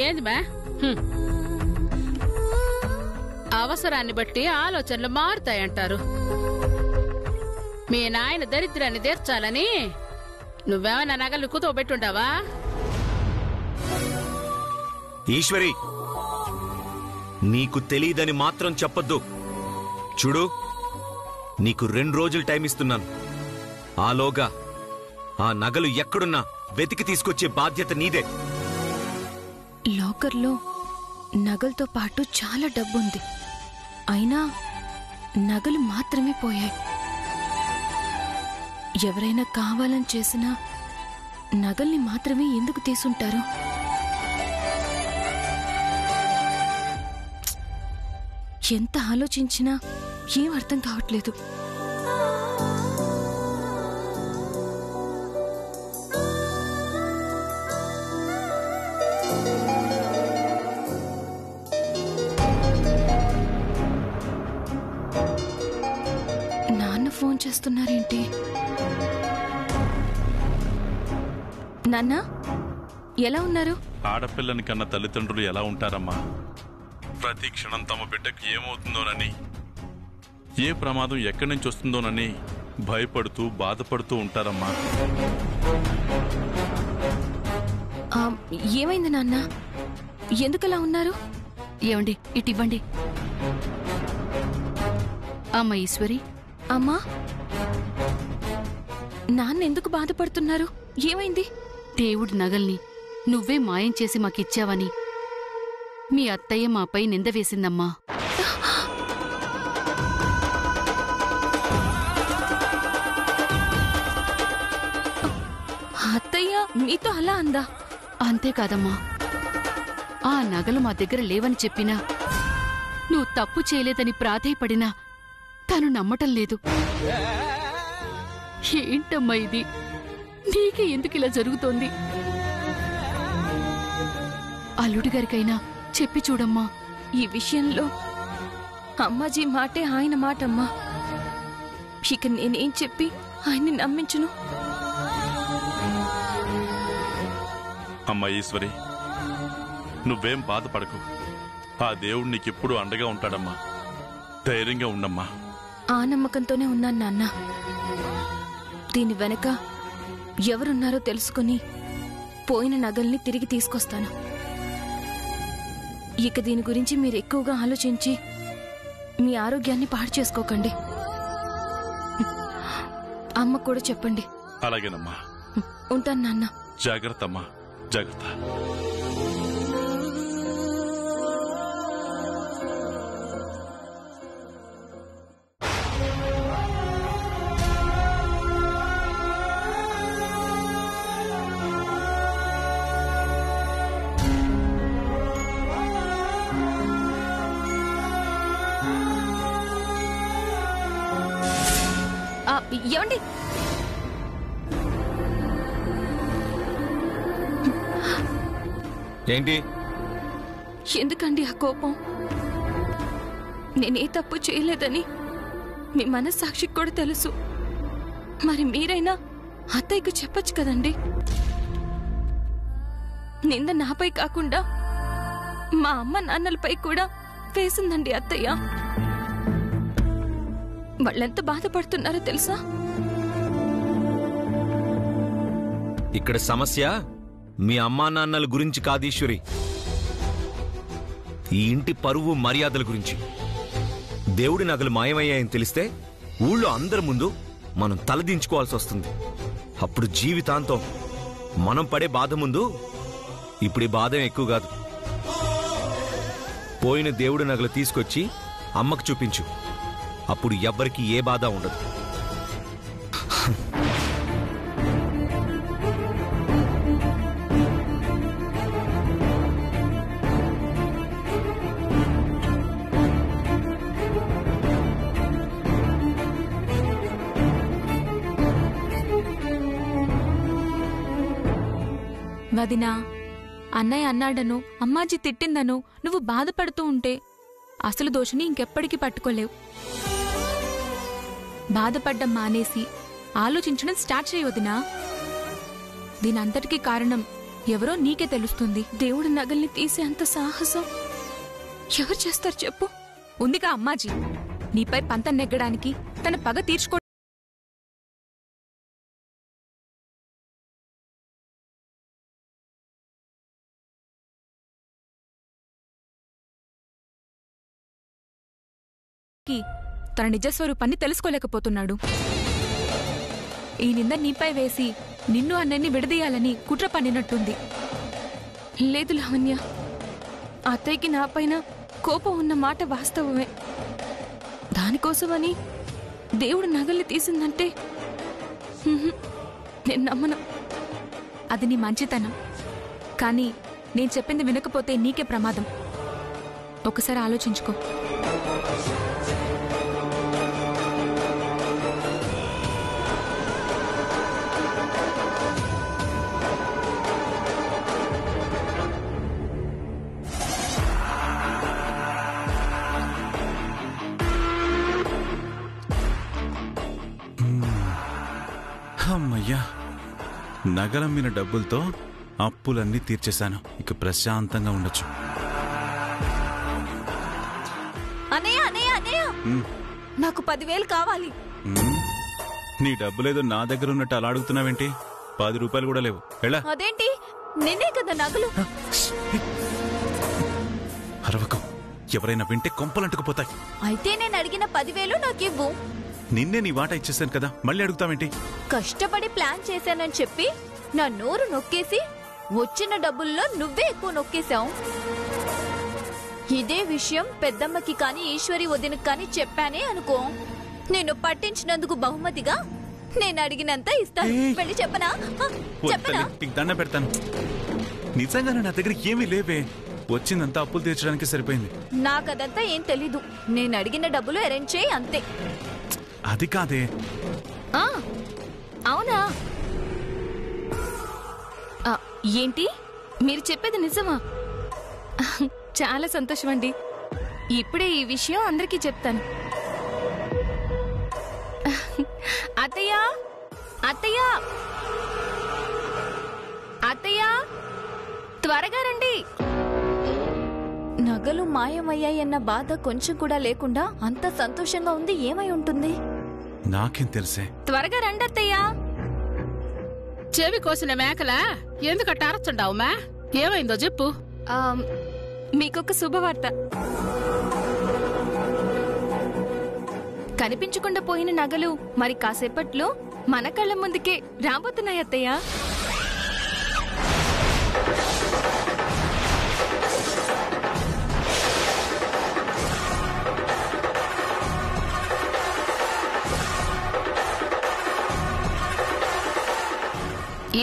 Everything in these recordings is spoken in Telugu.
ఏంది మే? అవసరాన్ని బట్టి ఆలోచనలు మారుతాయంటారు. మీ నాయన దరిద్రాన్ని తీర్చాలని నువ్వేమైనా నగలు కుతోబెట్టుంటావా? ఈశ్వరి, నీకు తెలీదని మాత్రం చెప్పొద్దు. చూడు, నీకు 2 రోజులు టైం ఇస్తున్నాను. ఆలోగా ఆ నగలు ఎక్కడున్నా వెతికి తీసుకొచ్చే బాధ్యత నీదే. లాకర్లో నగలతో పాటు చాలా డబ్బుంది. అయినా నగలు మాత్రమే పోయాయి. ఎవరైనా కావాలని చేసినా నగల్ని మాత్రమే ఎందుకు తీసుంటారు? ఎంత ఆలోచించినా ఏం అర్థం కావట్లేదు. నాన్న ఫోన్ చేస్తున్నారేంటి? నాన్న, ఎలా ఉన్నారు? ఆడపిల్లని కన్న తల్లిదండ్రులు ఎలా ఉంటారమ్మా? ప్రతి క్షణం తమ బిడ్డకు ఏమవుతుందోనని, ఏ ప్రమాదం ఎక్కడి నుంచి వస్తుందోనని భయపడుతూ బాధపడుతూ ఉంటారమ్మా. ఏమైంది నాన్న? ఎందుకలా ఉన్నారు? ఏమండి, ఇటివ్వండి. అమ్మ ఈశ్వరి. అమ్మా, నాన్న ఎందుకు బాధపడుతున్నారు? ఏమైంది? దేవుడి నగల్ని నువ్వే మాయం చేసి మాకిచ్చావని మీ అత్తయ్య మాపై నింద వేసిందమ్మా. అత్తయ్య మీతో అలా అందా? అంతేకాదమ్మా, ఆ నగలు మా దగ్గర లేవని చెప్పినా, నువ్వు తప్పు చేయలేదని ప్రాధేయపడినా తను నమ్మటం లేదు. ఏంటమ్మా ఇది? నీకే ఎందుకిలా జరుగుతోంది? అల్లుడిగారికైనా చెప్పి చూడమ్మా. ఈ విషయంలో అమ్మాజీ మాటే ఆయన మాటమ్మా. ఇక నేనేం చెప్పి ఆయన్ని నమ్మించును? అమ్మ ఈశ్వరి, నువ్వేం బాధపడకు. ఆ దేవుడు నీకెప్పుడు అండగా ఉంటాడమ్మా. ధైర్యంగా ఉండమ్మా. ఆ నమ్మకంతోనే ఉన్నాను నాన్న. దీని వెనక ఎవరున్నారో తెలుసుకుని పోయిన నగల్ని తిరిగి తీసుకొస్తాను. ఇక దీని గురించి మీరు ఎక్కువగా ఆలోచించి మీ ఆరోగ్యాన్ని పాడు చేసుకోకండి. అమ్మ కూడా చెప్పండి. అలాగేనమ్మా. ఉంటాను నాన్న. జాగ్రత్త అమ్మా, జాగ్రత్త. ఏమండి? ఏంటి? ఎందుకండి ఆ కోపం? నేనే తప్పు చేయలేదని మీ మనస్సాక్షికి కూడా తెలుసు. మరి మీరైనా అత్తయ్యకు చెప్పొచ్చు కదండి. నింద నాపై కాకుండా మా అమ్మ నాన్నలపై కూడా వేసిందండి అత్తయ్య. వాళ్ళెంత బాధపడుతున్నారో తెలుసా? ఇక్కడ సమస్య మీ అమ్మా నాన్నల గురించి కాదీశ్వరి, ఈ ఇంటి పరువు మర్యాదల గురించి. దేవుడి నగలు మాయమయ్యాయని తెలిస్తే ఊళ్ళో అందరి ముందు మనం తలదించుకోవాల్సి వస్తుంది. అప్పుడు జీవితాంతం మనం పడే బాధ ముందు ఇప్పుడు ఈ బాధ ఎక్కువ కాదు. పోయిన దేవుడి నగలు తీసుకొచ్చి అమ్మకు చూపించు. అప్పుడు ఎవ్వరికి ఏ బాధ ఉండదు. వదినా, అన్నయ్య అన్నాడనో అమ్మాజీ తిట్టిందనో నువ్వు బాధపడుతూ ఉంటే అసలు దోషని ఇంకెప్పటికీ పట్టుకోలేవు. బాధపడ్డం మానేసి ఆలోచించడం స్టార్ట్ చేయవదినా. దీనంతటికీ కారణం ఎవరో నీకే తెలుస్తుంది. దేవుడి నగల్ని తీసే అంత సాహసం ఎవరు చేస్తారు చెప్పు? ఉందిగా అమ్మాజీ, నీపై పంతం నెగ్గడానికి, తన పగ తీర్చుకో. తన నిజస్వరూపాన్ని తెలుసుకోలేకపోతున్నాడు. ఈ నింద నీపై వేసి నిన్ను అన్నయ్యని విడదీయాలని కుట్ర పన్నినట్టుంది. లేదు లావణ్య, అత్తయ్యకి నాపైన కోపం ఉన్న మాట వాస్తవమే. దానికోసమని దేవుడు నగల్ని తీసిందంటే నేను నమ్మను. అది నీ మంచితనం. కానీ నేను చెప్పింది వినకపోతే నీకే ప్రమాదం. ఒకసారి ఆలోచించుకో. అమ్మయ్యా, నగలమ్మిన డబ్బులతో అప్పులన్నీ తీర్చేశాను. ఇక ప్రశాంతంగా ఉండొచ్చు. అన్నయ్య అన్నయ్య అన్నయ్య, నాకు 10,000 కావాలి. నీ డబ్బులేదో నా దగ్గర ఉన్నట్టు అలా అడుగుతున్నావేంటి? 10 రూపాయలు కూడా లేవు. ఎలా? అదేంటి, నిన్నే కదా నగలు. అరవకు, ఎవరైనా వింటే కొంపలంటుకుపోతాయి. అయితే నేను అడిగిన 10,000 నాకివ్వు. నిన్నే నీ వాటా ఇచ్చేసాను కదా, మళ్ళీ అడుగుతావేంటి? కష్టపడి ప్లాన్ చేశానని చెప్పి నా నోరు నొక్కేసి వచ్చిన డబ్బుల్లో నువ్వే ఎక్కువ నొక్కేశావు. ఇదే విషయం పెద్దమ్మకి కాని ఈశ్వరి వదినకి కాని చెప్పానే అనుకో, నేను పట్టించినందుకు బహుమతిగా నేను అడిగినంత ఇస్తాను. వెళ్ళి చెప్పనా? చెప్పనా? దండ పెడతాను. నిజంగానే నా దగ్గర ఏమీ లేవే. వచ్చిందంతా అప్పులు తీర్చడానికి సరిపోయింది. నాకదంతా ఏం తెలీదు. నేను అడిగిన డబ్బులు అరేంజ్ చేయి, అంతే. అది కాదే. అవునా? ఏంటి, మీరు చెప్పేది నిజమా? చాలా సంతోషం అండి. ఇప్పుడే ఈ విషయం అందరికీ చెప్తాను. అత్తయ్య అత్తయ్య అత్తయ్య, త్వరగా రండి. నగలు మాయమయ్యాయన్న బాధ కొంచెం కూడా లేకుండా అంత సంతోషంగా ఉంది. ఏమై ఉంటుంది? నాకేం తెలుసే. త్వరగా రండి అత్తయ్య. చెవి కోసిన మేకలా ఎందుకట్ట అరచుండావుమా? ఏమైందో చెప్పు. మీకొక శుభవార్త. కనిపించకుండా పోయిన నగలు మరి కాసేపట్లో మన కళ్ళ ముందుకే రాబోతున్నాయి అత్తయ్య.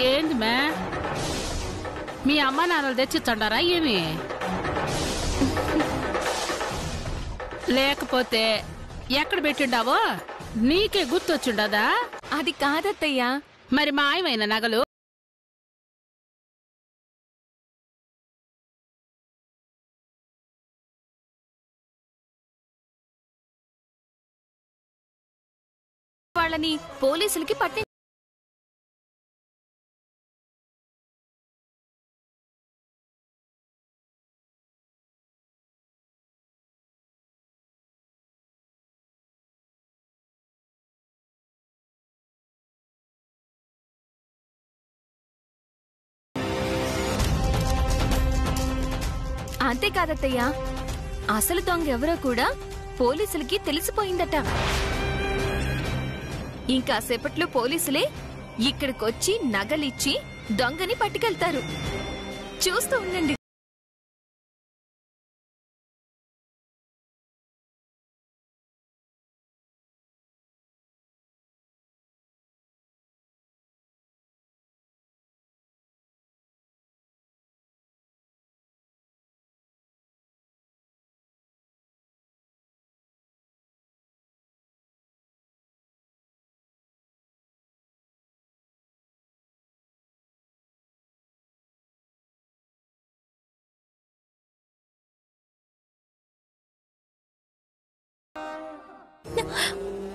ఏంది మే, మీ అమ్మ నాన్నలు తెచ్చిచ్చుండారా ఏమి? లేకపోతే ఎక్కడ పెట్టిండావో నీకే గుర్తొచ్చుండదా? అది కాదత్తయ్యా. మరి మాయమైన నగలు వాళ్ళని పోలీసులకి పట్టి అంతేకాదత్తయ్యా, అసలు దొంగ ఎవరో కూడా పోలీసులకి తెలిసిపోయిందట. ఇంకా సేపట్లో పోలీసులే ఇక్కడికొచ్చి నగలిచ్చి దొంగని పట్టుకెళ్తారు. చూస్తూ ఉండండి.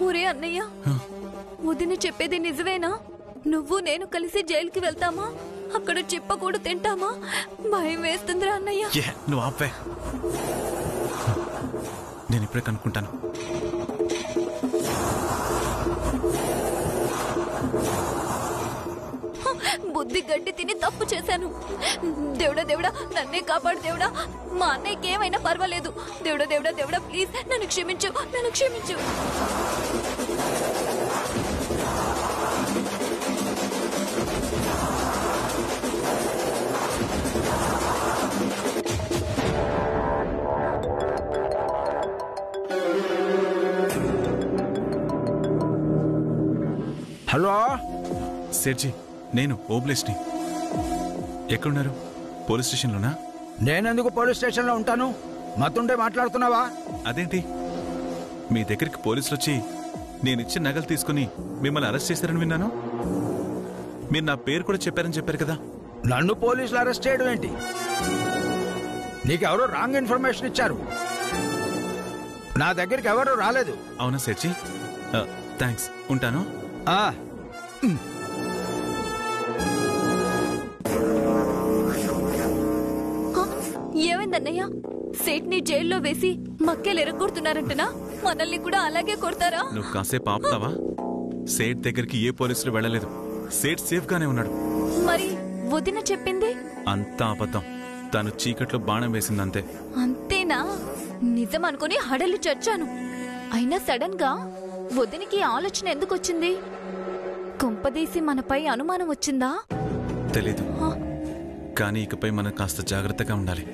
ఊరే అన్నయ్య, వదిన చెప్పేది నిజమేనా? నువ్వు నేను కలిసి జైలుకి వెళ్తామా? అక్కడ చిప్పకూడు తింటామా? భయం వేస్తుందిరా అన్నయ్య. నువ్వు ఆపే, నేను ఇప్పుడే కనుక్కుంటాను. బుద్ధి గడ్డి తిని తప్పు చేశాను. దేవుడా దేవుడా నన్నే కాపాడు దేవుడా. మా అన్నయ్యకి ఏమైనా పర్వాలేదు. దేవుడా దేవుడా దేవుడా ప్లీజ్ నన్ను క్షమించు, నన్ను క్షమించు. హలో సేట్జీ, నేను ఓబ్లేస్ని. ఎక్కడున్నారు? పోలీస్ స్టేషన్లోనా? నేనెందుకు పోలీస్ స్టేషన్లో ఉంటాను? మతుండే మాట్లాడుతున్నావా? అదేంటి, మీ దగ్గరికి పోలీసులు వచ్చి నేనిచ్చిన నగలు తీసుకుని మిమ్మల్ని అరెస్ట్ చేశారని విన్నాను. మీరు నా పేరు కూడా చెప్పారని చెప్పారు కదా. నన్ను పోలీసులు అరెస్ట్ చేయడం ఏంటి? నీకెవరో రాంగ్ ఇన్ఫర్మేషన్ ఇచ్చారు. నా దగ్గరికి ఎవరూ రాలేదు. అవునా సేట్జీ? థ్యాంక్స్, ఉంటాను. ఏమైందన్నయ్య? సేట్ని జైల్లో వేసి మక్కేలు ఎరగొడుతున్నారంటనా? మనల్ని కూడా అలాగే కొడతారా? నువ్వు కాసేపు ఆపుతావా? సేట్ దగ్గరికి ఏ పోలీసులు వెళ్ళలేదు. సేట్ సేఫ్ గానే ఉన్నాడు. మరి వదిన చెప్పింది అంతా అబద్ధం. తను చీకట్లో బాణం వేసిందంతే. అంతేనా? నిజం అనుకుని హడలి చచ్చాను. అయినా సడన్ గా వదినికి ఆలోచన ఎందుకు వచ్చింది? కుంపదీసి మనపై అనుమానం వచ్చిందా? తెలీదు, కానీ ఇకపై మనం కాస్త జాగ్రత్తగా ఉండాలి.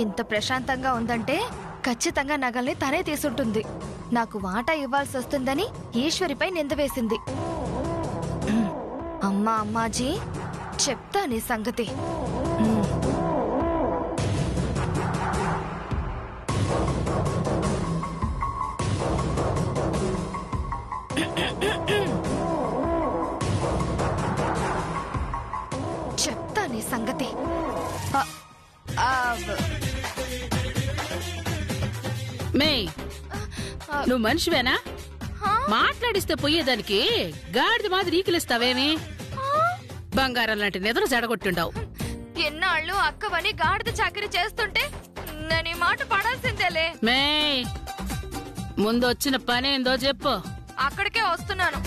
ఇంత ప్రశాంతంగా ఉందంటే ఖచ్చితంగా నగల్ని తనే తీసుంటుంది. నాకు వాటా ఇవ్వాల్సి వస్తుందని ఈశ్వరిపై నింద వేసింది. అమ్మా అమ్మాజీ, చెప్తా నీ సంగతి. చెప్తా నీ సంగతి. మే, నువ్వు మనిషివేనా? మాట్లాడిస్తే పోయేదానికి గాడిద మాదిరి ఈకిలిస్తావేమి? బంగారం లాంటి నిద్ర జడగొట్టుండావు. ఎన్నాళ్ళు అక్కవని గాడిద చాకరీ చేస్తుంటే నేను ఈ మాట పడాల్సిందేలే. మే, ముందొచ్చిన పనేందో చెప్పు. అక్కడికే వస్తున్నాను.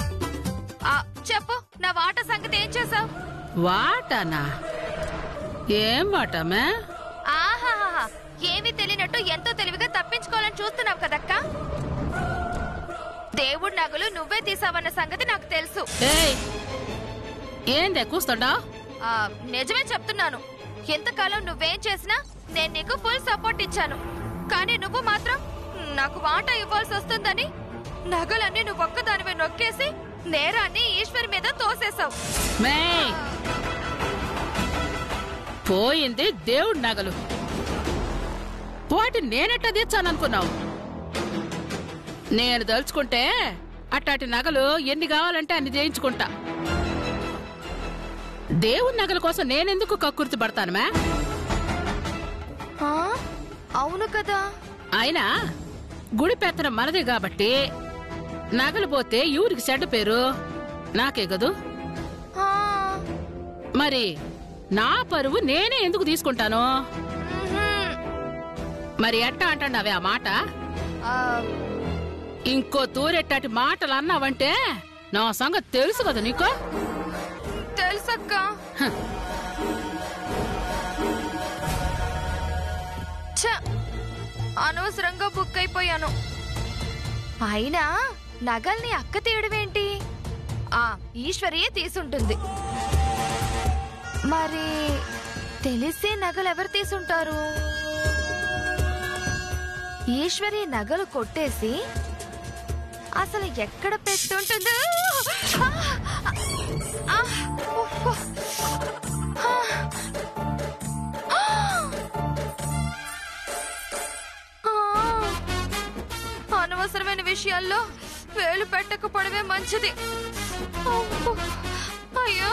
చెప్పు, నా వాటా సంగతి ఏం చేసావు? వాటానా? ఏం వాటామే? ఆహాహా, ఏమీ తెలియనట్టు ఎంతో తెలివిగా తప్పించుకోవాలని చూస్తున్నావు కదక్కా. దేవుడి నగలు నువ్వే తీసావన్న సంగతి నాకు తెలుసు. ఏందే కూస్తుండా? నిజమే చెప్తున్నాను. ఎంతకాలం నువ్వేం చేసినా నేను నీకు ఫుల్ సపోర్ట్ ఇచ్చాను. కానీ నువ్వు మాత్రం నాకు వాటా ఇవ్వాల్సి వస్తుందని నగలన్నీ నువ్వు ఒక్కదానివే నొక్కేసి నేరాన్ని ఈశ్వరి మీద తోసేశావు. పోయింది దేవుడి నగలు. వాటిని నేనెట్టా తీర్చాననుకున్నావు? నేను దలుచుకుంటే అట్టాటి నగలు ఎన్ని కావాలంటే అన్ని చేయించుకుంటా. దేవుడి నగల కోసం నేనెందుకు కక్కుర్తి పడతాను? అవును కదా. అయినా గుడి పెత్తనం మనదే కాబట్టి నగలు పోతే ఊరికి చెడ్డ పేరు నాకే కదూ. మరి నా పరువు నేనే ఎందుకు తీసుకుంటాను? మరి ఎట్టా అంటావే ఆ మాట? ఇంకో తూరెట్టాటి మాటలు అన్నావంటే నా సంగతి తెలుసు కదా నీకు. తెలుసక్క. అనవసరంగా బుక్ అయిపోయాను. అయినా నగల్ని అక్క తీయడమేంటి? ఈశ్వరియే తీసుంటుంది. మరి తెలిసే నగలు ఎవరు తీసుంటారు? ఈశ్వరి నగలు కొట్టేసి అసలు ఎక్కడ పెట్టుంటుందో. అనవసరమైన విషయాల్లో వేలు పెట్టకపోవడమే మంచిది. అమ్మో, అయ్యో.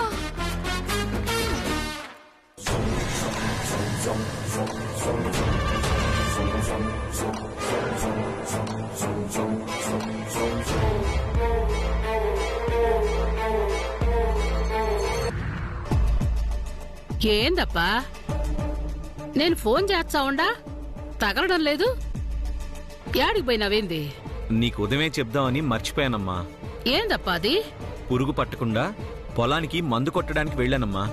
ఏందప్పా నేను ఫోన్ చేస్తా ఉండా తగలడం లేదు. యాడికి పోయినావేంది? నీకు ఉదయమే చెప్దామని మర్చిపోయానమ్మా. ఏందప్పా అది? పురుగు పట్టకుండా పొలానికి మందు కొట్టడానికి వెళ్ళానమ్మా.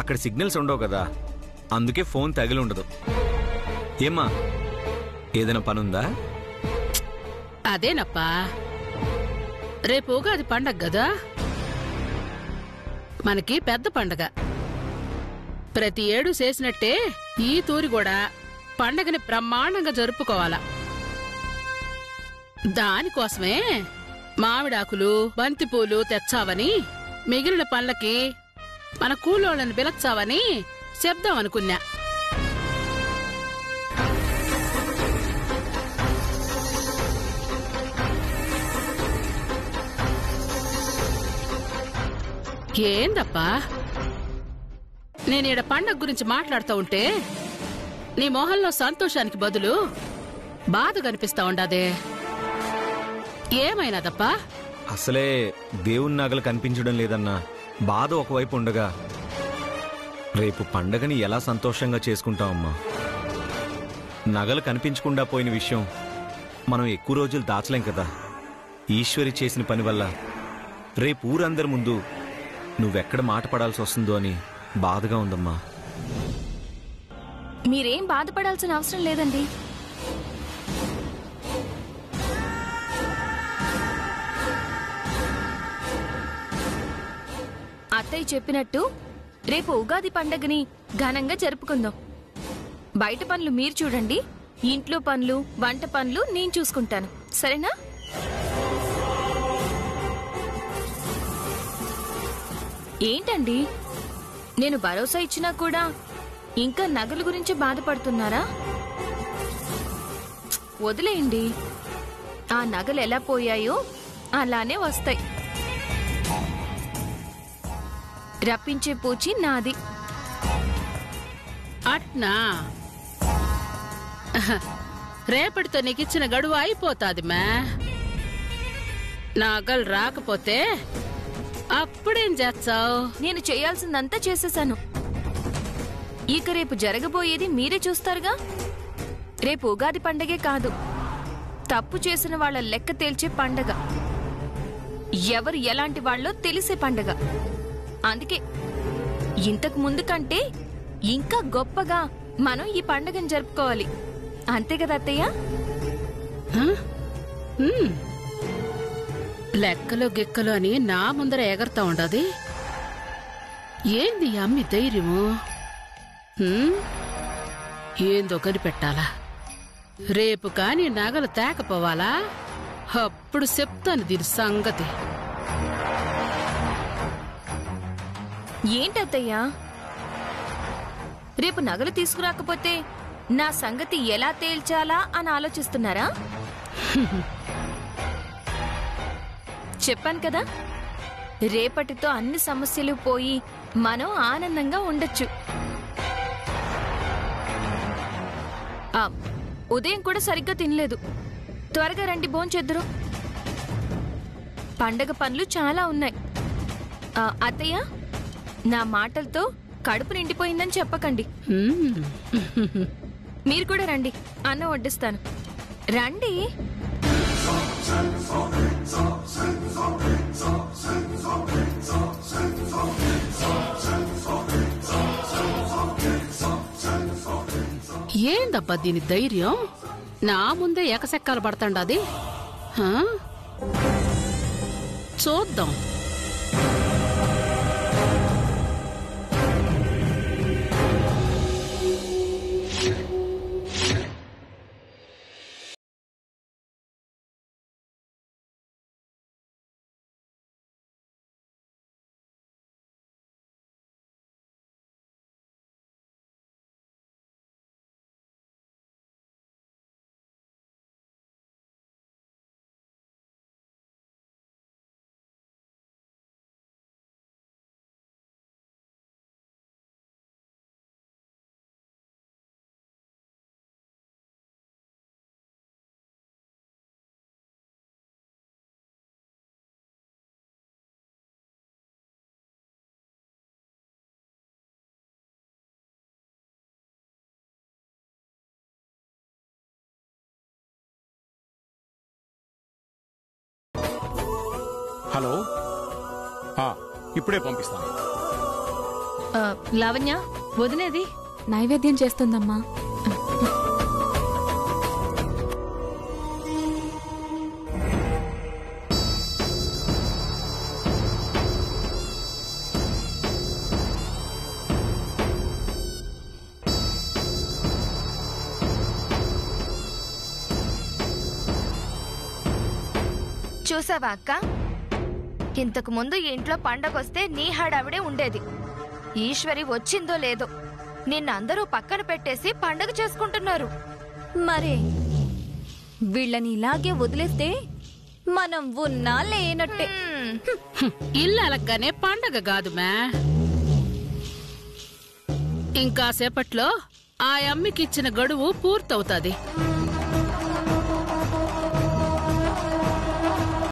అక్కడ సిగ్నల్స్ ఉండవు కదా, అందుకే ఫోన్ తగిలి ఉండదు. ఏమ్మా, ఏదైనా పనుందా? అదేనప్పా, రేపు ఉగాది పండగ కదా, మనకి పెద్ద పండగ. ప్రతి ఏడు చేసినట్టే ఈ తూరి కూడా పండగని బ్రహ్మాండంగా జరుపుకోవాలా. దానికోసమే మామిడాకులు బంతిపూలు తెచ్చావని, మిగిలిన పనులకి మన కూలోళ్ళని పిలచావని చెప్దాం అనుకున్నా. ఏందప్పా నేనీడ పండగ గురించి మాట్లాడుతూ ఉంటే నీ మొహంలో సంతోషానికి బదులు బాధ కనిపిస్తా ఉండాదే, ఏమైనాదప్పా? అసలే దేవుని నగలు కనిపించడం లేదన్నా బాధ ఒకవైపు ఉండగా రేపు పండగని ఎలా సంతోషంగా చేసుకుంటామమ్మా. నగలు కనిపించకుండా పోయిన విషయం మనం ఎక్కువ రోజులు దాచలేం కదా. ఈశ్వరి చేసిన పని వల్ల రేపు ఊరందరి ముందు నువ్వెక్కడ మాట పడాల్సి వస్తుందో అని బాధగా ఉందమ్మా. మీరేం బాధపడాల్సిన అవసరం లేదండి. అత్తయ్య చెప్పినట్టు రేపు ఉగాది పండగని ఘనంగా జరుపుకుందాం. బయట పనులు మీరు చూడండి, ఇంట్లో పనులు వంట పనులు నేను చూసుకుంటాను, సరేనా? ఏంటండి, నేను భరోసా ఇచ్చినా కూడా ఇంకా నగల గురించి బాధపడుతున్నారా? వదిలేయండి, ఆ నగలు ఎలా పోయాయో అలానే వస్తాయి. రప్పించే పూచి నాది. అట్నా? రేపటితో నీకిచ్చిన గడువు అయిపోతాది మా. నగలు రాకపోతే అప్పుడేం చేస్తావు? నేను చేయాల్సిందంతా చేసేశాను. ఇక రేపు జరగబోయేది మీరే చూస్తారుగా. రేపు ఉగాది పండగే కాదు, తప్పు చేసిన వాళ్ళ లెక్క తేల్చే పండగ, ఎవరు ఎలాంటి వాళ్ళో తెలిసే పండగ. అందుకే ఇంతకు ముందు కంటే ఇంకా గొప్పగా మనం ఈ పండగను జరుపుకోవాలి. అంతే కదా అత్తయ్య? లెక్కలు గిక్కలు అని నా ముందర ఎగరతా ఉండదు. ఏంది అమ్మి ధైర్యము? ఏందో కనిపెట్టాలా. రేపు కాని నగలు తేకపోవాలా, అప్పుడు చెప్తాను దీని సంగతి. ఏంటత్తయ్యా, రేపు నగలు తీసుకురాకపోతే నా సంగతి ఎలా తేల్చాలా అని ఆలోచిస్తున్నారా? చెప్పాను కదా, రేపటితో అన్ని సమస్యలు పోయి మనం ఆనందంగా ఉండొచ్చు. ఉదయం కూడా సరిగ్గా తినలేదు. త్వరగా రండి, భోంచేద్దురు. పండగ పనులు చాలా ఉన్నాయి. అత్తయ్య, నా మాటలతో కడుపు నిండిపోయిందని చెప్పకండి. మీరు కూడా రండి, అన్నం వడ్డిస్తాను. రండి. ఏందబ్బా దీని ధైర్యం? నా ముందే ఏకసెక్కాలు పడతాండాది. చూద్దాం. హలో ఇప్పుడే పంపిస్తాను. లావణ్య వదిలేది నైవేద్యం చేస్తుందమ్మా. చూసావా అక్క, ఇంతకు ముందు ఇంట్లో పండగొస్తే నీ హడావిడే ఉండేది. ఈశ్వరి వచ్చిందో లేదో నిన్నందరూ పక్కన పెట్టేసి పండగ చేసుకుంటున్నారు. మరే వీళ్ళని ఇలాగే వదిలేస్తే మనం ఉన్నా లేనట్టే. ఇల్లు అలగ్గానే పండగ కాదు మే. ఇంకాసేపట్లో ఆ అమ్మికిచ్చిన గడువు పూర్తవుతాది.